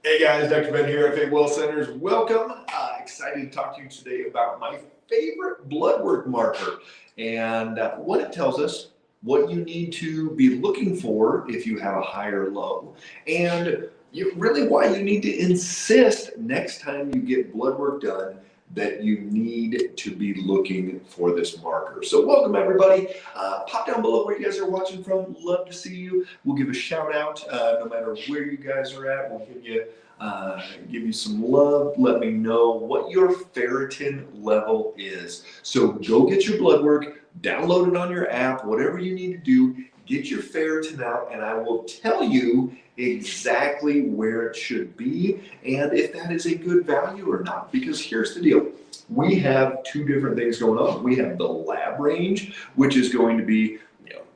Hey guys, Dr. Ben here, FA Well Centers. Welcome. Excited to talk to you today about my favorite blood work marker and what it tells us, what you need to be looking for if you have a high or low, and really why you need to insist next time you get blood work done that you need to be looking for this marker. So welcome everybody. Pop down below where you guys are watching from. Love to see you. We'll give a shout out no matter where you guys are at. We'll give you some love. Let me know what your ferritin level is. So go get your blood work, download it on your app, whatever you need to do, get your ferritin out, and I will tell you exactly where it should be and if that is a good value or not. Because here's the deal. We have two different things going on. We have the lab range, which is going to be,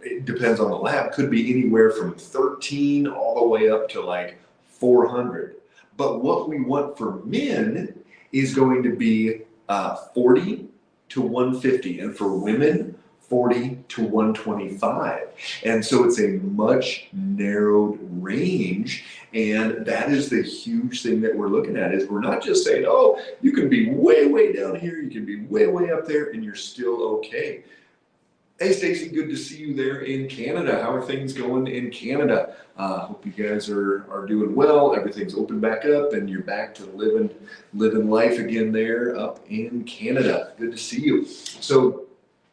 it depends on the lab, could be anywhere from 13 all the way up to like 400. But what we want for men is going to be 40 to 150, and for women, 40 to 125. And so it's a much narrowed range, and that is the huge thing that we're looking at. Is we're not just saying, oh, you can be way down here, you can be way up there, and you're still okay. Hey Stacy, good to see you there in Canada. How are things going in Canada? Hope you guys are doing well. Everything's opened back up and you're back to living life again there up in Canada. Good to see you. So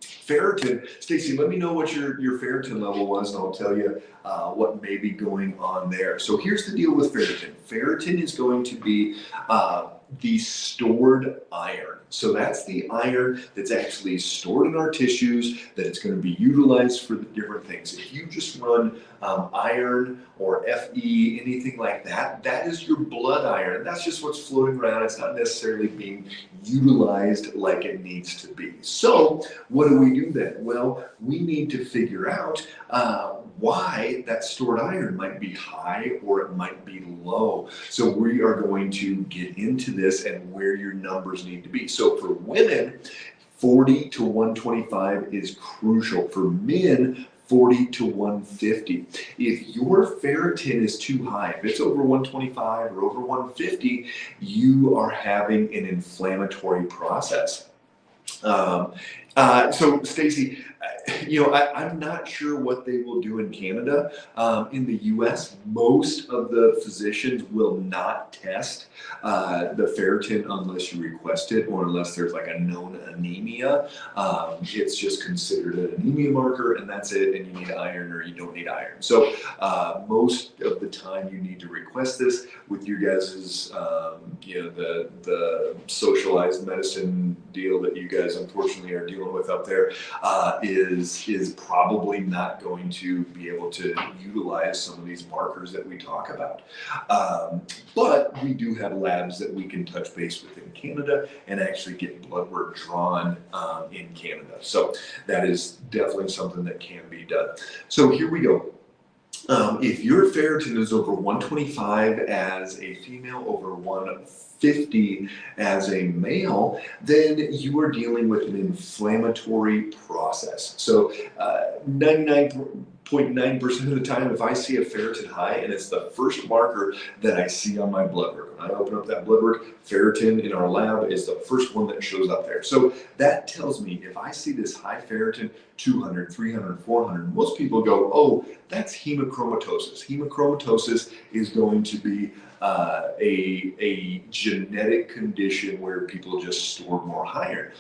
ferritin, Stacy, let me know what your ferritin level was and I'll tell you what may be going on there. So here's the deal with ferritin. Ferritin is going to be the stored iron. So that's the iron that's actually stored in our tissues, that it's going to be utilized for the different things. If you just run iron or Fe, anything like that, that is your blood iron. That's just what's floating around. It's not necessarily being utilized like it needs to be. So what do we do then? Well, we need to figure out why that stored iron might be high or it might be low. So we are going to get into this and where your numbers need to be. So for women, 40 to 125 is crucial. For men, 40 to 150. If your ferritin is too high, if it's over 125 or over 150, you are having an inflammatory process. So Stacy, I'm not sure what they will do in Canada. In the US, most of the physicians will not test the ferritin unless you request it or unless there's like a known anemia. It's just considered an anemia marker and that's it, and you need iron or you don't need iron. So most of the time you need to request this. With your guys's, the socialized medicine deal that you guys unfortunately are dealing with up there, is probably not going to be able to utilize some of these markers that we talk about. But we do have labs that we can touch base with in Canada and actually get blood work drawn in Canada. So that is definitely something that can be done. So here we go. If your ferritin is over 125 as a female, over 150 as a male, then you are dealing with an inflammatory process. So 99.9% of the time, if I see a ferritin high and it's the first marker that I see on my blood work, when I open up that blood work, ferritin in our lab is the first one that shows up there. So that tells me if I see this high ferritin, 200, 300, 400, most people go, oh, that's hemochromatosis. Hemochromatosis is going to be a genetic condition where people just store more iron.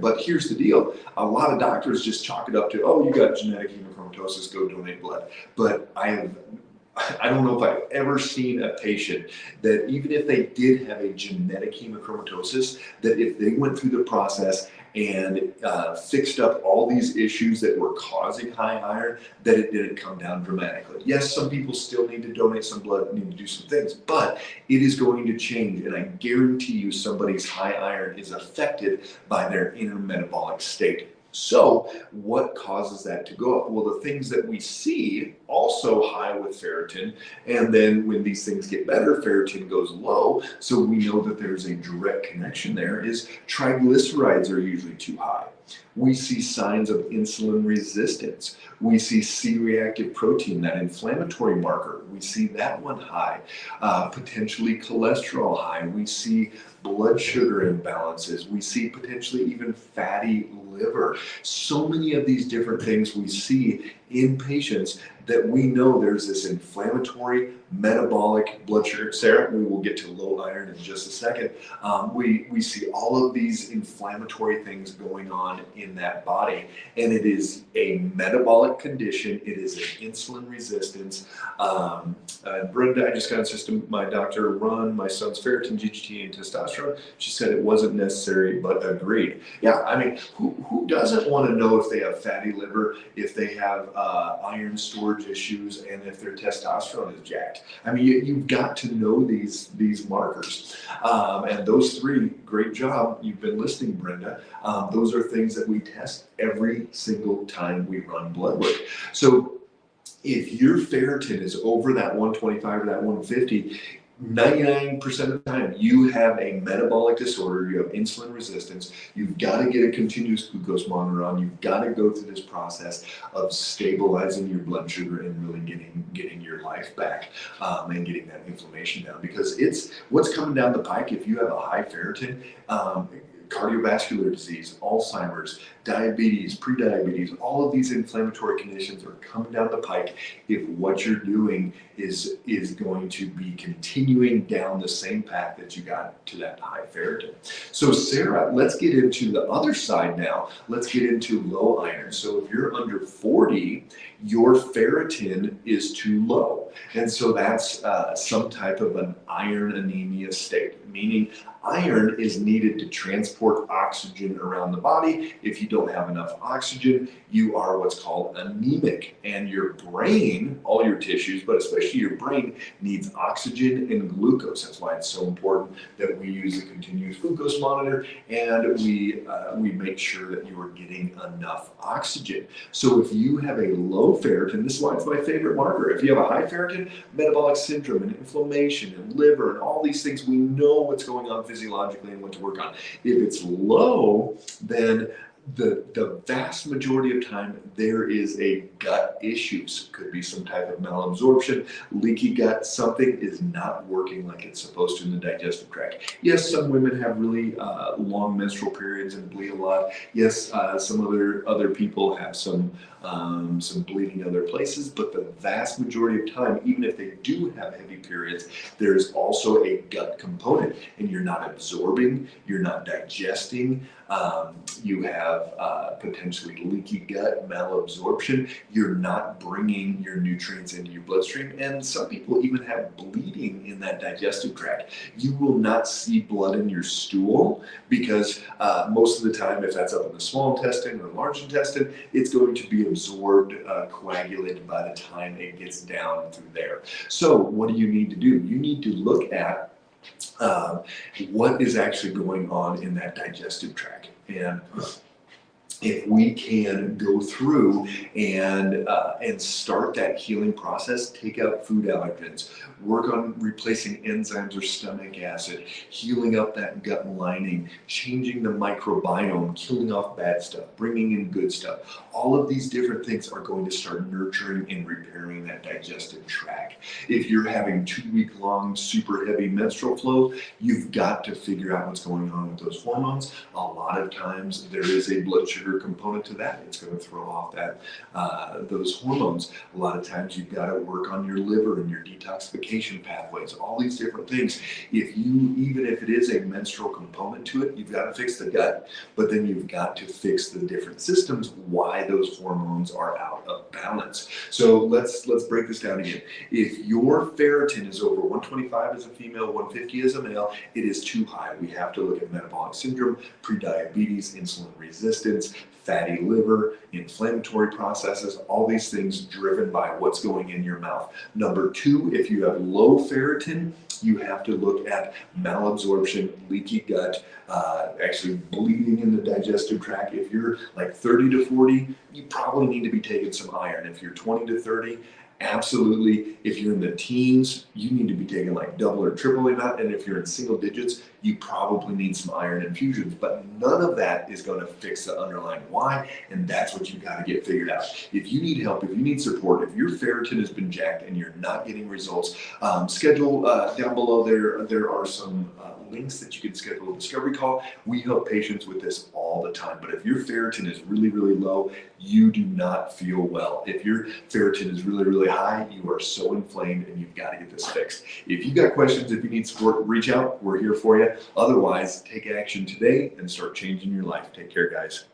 But here's the deal. A lot of doctors just chalk it up to, oh, you got genetic hemochromatosis, go donate blood. But I don't know if I've ever seen a patient that even if they did have a genetic hemochromatosis, that if they went through the process and fixed up all these issues that were causing high iron, that it didn't come down dramatically. Yes, some people still need to donate some blood, need to do some things, but it is going to change. And I guarantee you somebody's high iron is affected by their inner metabolic state. So what causes that to go up? Well, the things that we see also high with ferritin, and then when these things get better, ferritin goes low. So we know that there's a direct connection there, is triglycerides are usually too high. We see signs of insulin resistance. We see C-reactive protein, that inflammatory marker. We see that one high. Potentially cholesterol high. We see blood sugar imbalances. We see potentially even fatty liver. So many of these different things we see in patients that we know there's this inflammatory metabolic blood sugar. Sarah, we will get to low iron in just a second. We see all of these inflammatory things going on in that body, and it is a metabolic condition. It is an insulin resistance. Brenda, I just got system. My doctor run my son's ferritin, GGT, and testosterone. She said it wasn't necessary, but agreed. Yeah, I mean, who doesn't want to know if they have fatty liver, if they have iron storage issues, and if their testosterone is jacked? I mean, you've got to know these markers. And those three, great job. You've been listening, Brenda. Those are things that we test every single time we run blood work. So if your ferritin is over that 125 or that 150, 99% of the time you have a metabolic disorder, you have insulin resistance, you've got to get a continuous glucose monitor on, you've got to go through this process of stabilizing your blood sugar and really getting your life back, and getting that inflammation down, because it's what's coming down the pike. If you have a high ferritin, cardiovascular disease, Alzheimer's, diabetes, prediabetes, all of these inflammatory conditions are coming down the pike if what you're doing is going to be continuing down the same path that you got to that high ferritin. So Sarah, let's get into the other side now. Let's get into low iron. So if you're under 40, your ferritin is too low. And so that's some type of an iron anemia state, meaning iron is needed to transport oxygen around the body. If you don't have enough oxygen, you are what's called anemic. And your brain, all your tissues, but especially your brain, needs oxygen and glucose. That's why it's so important that we use a continuous glucose monitor, and we make sure that you are getting enough oxygen. So if you have a low ferritin, this is why it's my favorite marker. If you have a high ferritin, metabolic syndrome and inflammation and liver and all these things, we know what's going on physiologically and what to work on. If it's low, then the vast majority of time there is a gut issues. Could be some type of malabsorption, leaky gut, something is not working like it's supposed to in the digestive tract. Yes, some women have really long menstrual periods and bleed a lot. Yes, some other people have some bleeding other places, but the vast majority of time, even if they do have heavy periods, there's also a gut component, and you're not absorbing, you're not digesting, you have potentially leaky gut, malabsorption, you're not bringing your nutrients into your bloodstream, and some people even have bleeding in that digestive tract. You will not see blood in your stool because most of the time, if that's up in the small intestine or large intestine, it's going to be absorbed, coagulated by the time it gets down through there. So what do you need to do? You need to look at what is actually going on in that digestive tract. And if we can go through and start that healing process, take out food allergens, work on replacing enzymes or stomach acid, healing up that gut lining, changing the microbiome, killing off bad stuff, bringing in good stuff. All of these different things are going to start nurturing and repairing that digestive tract. If you're having 2-week-long super heavy menstrual flow, you've got to figure out what's going on with those hormones. A lot of times there is a blood sugar component to that. It's going to throw off that those hormones. A lot of times you've got to work on your liver and your detoxification pathways, all these different things. Even if it is a menstrual component to it, you've got to fix the gut, but then you've got to fix the different systems, why those hormones are out of balance. So let's break this down again. If your ferritin is over 125 as a female, 150 as a male, it is too high. We have to look at metabolic syndrome, prediabetes, insulin resistance, fatty liver, inflammatory processes, all these things driven by what's going in your mouth. Number 2, if you have low ferritin, you have to look at malabsorption, leaky gut, actually bleeding in the digestive tract. If you're like 30 to 40, you probably need to be taking some iron. If you're 20 to 30, Absolutely. If you're in the teens, you need to be taking like double or triple that. And if you're in single digits, you probably need some iron infusions. But none of that is going to fix the underlying why. And that's what you've got to get figured out. If you need help, if you need support, if your ferritin has been jacked and you're not getting results, schedule down below there. There are some links that you can schedule a discovery call. We help patients with this all the time. But if your ferritin is really, really low, you do not feel well. If your ferritin is really, really high, you are so inflamed and you've got to get this fixed. If you've got questions, if you need support, reach out. We're here for you. Otherwise, take action today and start changing your life. Take care, guys.